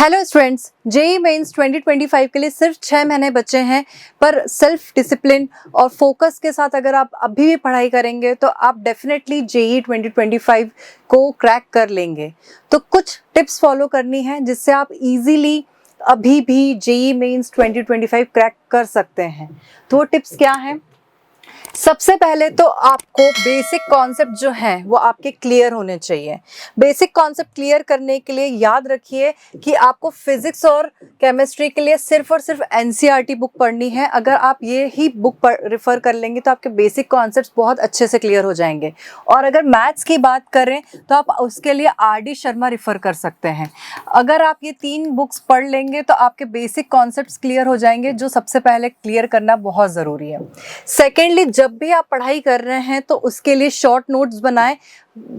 Hello students, JEE mains 2025 के लिए सिर्फ 6 महीने बचे हैं। पर सेल्फ डिसिप्लिन और फोकस के साथ अगर आप अभी भी पढ़ाई करेंगे तो आप डेफिनेटली जेई 2025 को क्रैक कर लेंगे। तो कुछ टिप्स फॉलो करनी है जिससे आप इजीली अभी भी जेई मेंस 2025 क्रैक कर सकते हैं। तो वो टिप्स क्या हैं? सबसे पहले तो आपको बेसिक कॉन्सेप्ट जो हैं वो आपके क्लियर होने चाहिए। बेसिक कॉन्सेप्ट क्लियर करने के लिए याद रखिए कि आपको फिजिक्स और केमिस्ट्री के लिए सिर्फ और सिर्फ एनसीईआरटी बुक पढ़नी है। अगर आप ये ही बुक रेफर कर लेंगे तो आपके बेसिक कॉन्सेप्ट्स बहुत अच्छे से क्लियर हो जाएंगे। और अगर मैथ्स की बात करें तो आप उसके लिए आर.डी. शर्मा रेफर कर सकते हैं। अगर आप ये 3 बुक्स पढ़ लेंगे तो आपके बेसिक कॉन्सेप्ट्स क्लियर हो जाएंगे, जो सबसे पहले क्लियर करना बहुत ज़रूरी है। सेकेंडली, जब भी आप पढ़ाई कर रहे हैं तो उसके लिए शॉर्ट नोट्स बनाएं,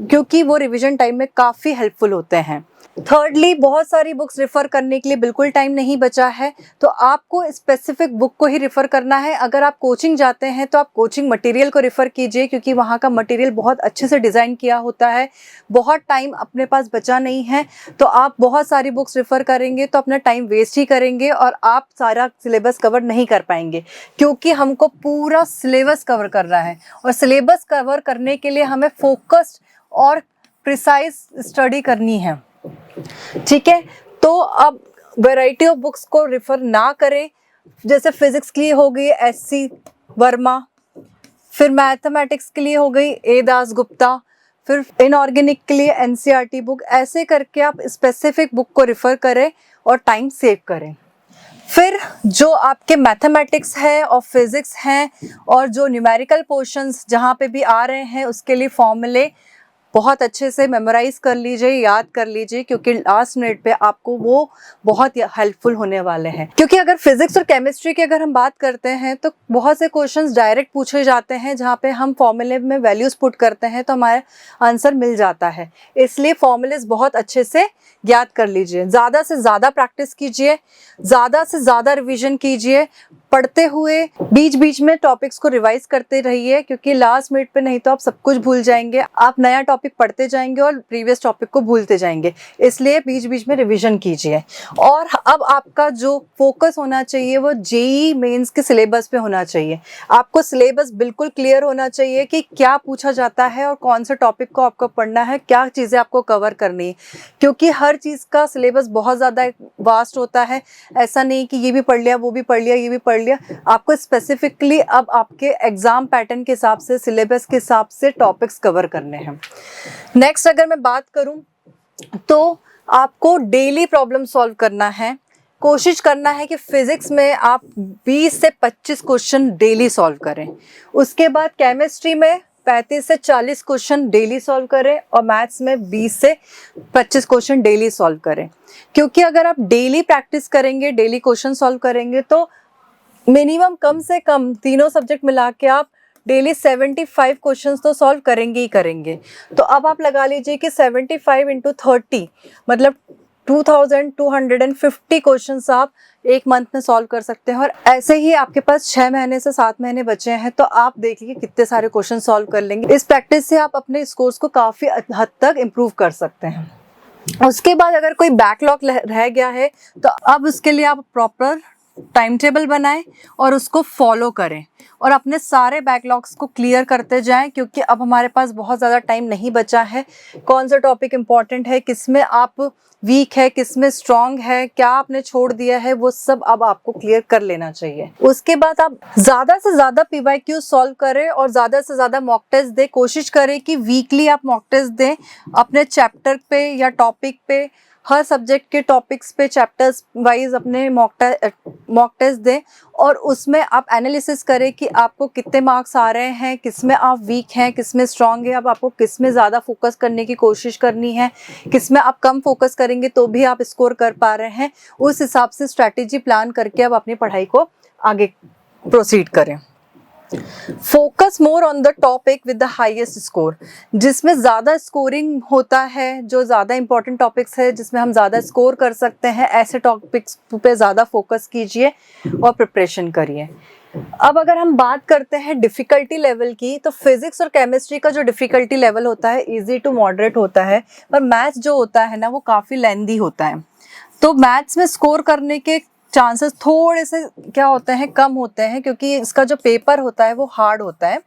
क्योंकि वो रिवीजन टाइम में काफ़ी हेल्पफुल होते हैं। थर्डली, बहुत सारी बुक्स रेफर करने के लिए बिल्कुल टाइम नहीं बचा है, तो आपको स्पेसिफिक बुक को ही रेफर करना है। अगर आप कोचिंग जाते हैं तो आप कोचिंग मटेरियल को रेफर कीजिए, क्योंकि वहाँ का मटेरियल बहुत अच्छे से डिज़ाइन किया होता है। बहुत टाइम अपने पास बचा नहीं है, तो आप बहुत सारी बुक्स रेफर करेंगे तो अपना टाइम वेस्ट ही करेंगे और आप सारा सिलेबस कवर नहीं कर पाएंगे, क्योंकि हमको पूरा सिलेबस कवर करना है। और सिलेबस कवर करने के लिए हमें फोकस्ड और प्रिसाइज स्टडी करनी है। ठीक है, तो अब वैरायटी ऑफ बुक्स को रेफर ना करें। जैसे फिजिक्स के लिए हो गई एस.सी. वर्मा, फिर मैथमेटिक्स के लिए हो गई ए दास गुप्ता, फिर इनऑर्गेनिक के लिए एनसीईआरटी बुक। ऐसे करके आप स्पेसिफिक बुक को रेफर करें और टाइम सेव करें। फिर जो आपके मैथमेटिक्स है और फिजिक्स हैं और जो न्यूमेरिकल पोर्शंस जहाँ पे भी आ रहे हैं, उसके लिए फॉर्मूले बहुत अच्छे से मेमोराइज कर लीजिए, याद कर लीजिए, क्योंकि लास्ट मिनट पे आपको वो बहुत हेल्पफुल होने वाले हैं। क्योंकि अगर फिजिक्स और केमिस्ट्री की अगर हम बात करते हैं तो बहुत से क्वेश्चंस डायरेक्ट पूछे जाते हैं, जहाँ पे हम फॉर्मूले में वैल्यूज पुट करते हैं तो हमारा आंसर मिल जाता है। इसलिए फॉर्मूलेज बहुत अच्छे से याद कर लीजिए, ज़्यादा से ज़्यादा प्रैक्टिस कीजिए, ज़्यादा से ज़्यादा रिविजन कीजिए। पढ़ते हुए बीच बीच में टॉपिक्स को रिवाइज करते रहिए, क्योंकि लास्ट मिनट पे नहीं तो आप सब कुछ भूल जाएंगे। आप नया टॉपिक पढ़ते जाएंगे और प्रीवियस टॉपिक को भूलते जाएंगे, इसलिए बीच बीच में रिवीजन कीजिए। और अब आपका जो फोकस होना चाहिए वो जेईई मेंस के सिलेबस पे होना चाहिए। आपको सिलेबस बिल्कुल क्लियर होना चाहिए कि क्या पूछा जाता है और कौन से टॉपिक को आपको पढ़ना है, क्या चीज़ें आपको कवर करनी है, क्योंकि हर चीज़ का सिलेबस बहुत ज़्यादा वास्ट होता है। ऐसा नहीं कि ये भी पढ़ लिया, वो भी पढ़ लिया, ये भी पढ़ लिया। आपको स्पेसिफिकली अब आपके एग्जाम पैटर्न के हिसाब से, सिलेबस के हिसाब से टॉपिक्स कवर करने हैं। नेक्स्ट अगर मैं बात करूं तो आपको डेली प्रॉब्लम सॉल्व करना है। कोशिश करना है कि फिजिक्स में आप 20 से 25 क्वेश्चन डेली सॉल्व करें। उसके बाद केमिस्ट्री में 35 से 40 क्वेश्चन डेली सॉल्व करें और मैथ्स में 20 से 25 क्वेश्चन डेली सॉल्व करें। क्योंकि अगर आप डेली प्रैक्टिस करेंगे, डेली क्वेश्चन सॉल्व करेंगे, तो मिनिमम कम से कम तीनों सब्जेक्ट मिला के आप डेली 75 क्वेश्चंस तो सॉल्व करेंगे ही करेंगे। तो अब आप लगा लीजिए कि 75 इंटू 30 मतलब 2250 क्वेश्चंस आप एक मंथ में सॉल्व कर सकते हैं। और ऐसे ही आपके पास 6 महीने से 7 महीने बचे हैं, तो आप देख लीजिए कितने सारे क्वेश्चन सॉल्व कर लेंगे। इस प्रैक्टिस से आप अपने स्कोर्स को काफ़ी हद तक इम्प्रूव कर सकते हैं। उसके बाद अगर कोई बैकलॉग रह गया है तो अब उसके लिए आप प्रॉपर टाइम टेबल बनाएं और उसको फॉलो करें और अपने सारे बैकलॉग्स को क्लियर करते जाएं, क्योंकि अब हमारे पास बहुत ज़्यादा टाइम नहीं बचा है। कौन सा टॉपिक इम्पॉर्टेंट है, किस में आप वीक है, किस में स्ट्रॉन्ग है, क्या आपने छोड़ दिया है, वो सब अब आपको क्लियर कर लेना चाहिए। उसके बाद आप ज़्यादा से ज़्यादा पीवाईक्यू सॉल्व करें और ज़्यादा से ज़्यादा मॉक टेस्ट दें। कोशिश करें कि वीकली आप मॉक टेस्ट दें अपने चैप्टर पे या टॉपिक पे। हर सब्जेक्ट के टॉपिक्स पे चैप्टर्स वाइज अपने मॉक टेस्ट दें और उसमें आप एनालिसिस करें कि आपको कितने मार्क्स आ रहे हैं, किस में आप वीक हैं, किस में स्ट्रांग है। अब आपको किस में ज़्यादा फोकस करने की कोशिश करनी है, किस में आप कम फोकस करेंगे तो भी आप स्कोर कर पा रहे हैं। उस हिसाब से स्ट्रैटेजी प्लान करके अब अपनी पढ़ाई को आगे प्रोसीड करें। Focus more on the topic with the highest score, जिसमें ज़्यादा स्कोरिंग होता है, जो ज़्यादा इंपॉर्टेंट टॉपिक्स है जिसमें हम ज़्यादा स्कोर कर सकते हैं, ऐसे टॉपिक्स पे ज़्यादा फोकस कीजिए और प्रिपरेशन करिए। अब अगर हम बात करते हैं डिफ़िकल्टी लेवल की, तो फिजिक्स और केमिस्ट्री का जो डिफ़िकल्टी लेवल होता है इजी टू मॉडरेट होता है, पर मैथ्स जो होता है ना वो काफ़ी लेंदी होता है। तो मैथ्स में स्कोर करने के चांसेस थोड़े से क्या होते हैं, कम होते हैं, क्योंकि इसका जो पेपर होता है वो हार्ड होता है।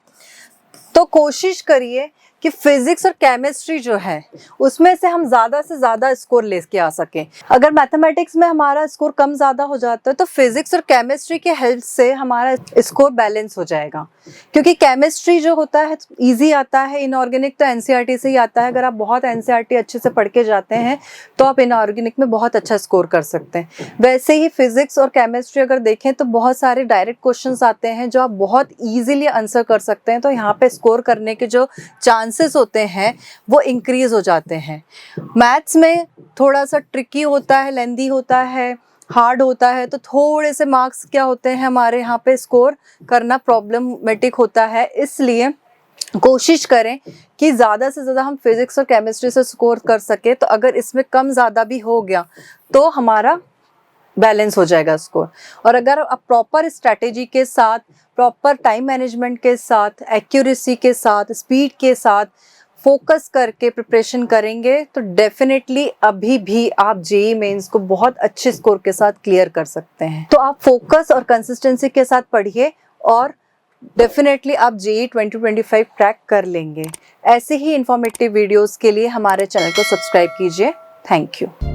तो कोशिश करिए कि फिजिक्स और केमिस्ट्री जो है उसमें से हम ज़्यादा से ज़्यादा स्कोर लेके आ सकें। अगर मैथमेटिक्स में हमारा स्कोर कम ज़्यादा हो जाता है तो फिजिक्स और केमिस्ट्री के हेल्प से हमारा स्कोर बैलेंस हो जाएगा, क्योंकि केमिस्ट्री जो होता है इजी आता है, इनऑर्गेनिक तो एनसीईआरटी से ही आता है। अगर आप बहुत एनसीईआरटी अच्छे से पढ़ के जाते हैं तो आप इनऑर्गेनिक में बहुत अच्छा स्कोर कर सकते हैं। वैसे ही फिजिक्स और केमिस्ट्री अगर देखें तो बहुत सारे डायरेक्ट क्वेश्चंस आते हैं जो आप बहुत ईजिली आंसर कर सकते हैं, तो यहाँ पे स्कोर करने के जो चांसेस होते हैं वो इंक्रीज हो जाते हैं। मैथ्स में थोड़ा सा ट्रिकी होता है, लेंदी होता है, हार्ड होता है, तो थोड़े से मार्क्स क्या होते हैं हमारे यहाँ पे स्कोर करना प्रॉब्लमेटिक होता है। इसलिए कोशिश करें कि ज़्यादा से ज़्यादा हम फिजिक्स और केमिस्ट्री से स्कोर कर सके। तो अगर इसमें कम ज़्यादा भी हो गया तो हमारा बैलेंस हो जाएगा स्कोर। और अगर आप प्रॉपर स्ट्रैटेजी के साथ, प्रॉपर टाइम मैनेजमेंट के साथ, एक्यूरेसी के साथ, स्पीड के साथ फोकस करके प्रिपरेशन करेंगे तो डेफिनेटली अभी भी आप जेईई मेंस को बहुत अच्छे स्कोर के साथ क्लियर कर सकते हैं। तो आप फोकस और कंसिस्टेंसी के साथ पढ़िए और डेफिनेटली आप जेईई 2025 क्रैक कर लेंगे। ऐसे ही इंफॉर्मेटिव वीडियोस के लिए हमारे चैनल को सब्सक्राइब कीजिए। Thank you.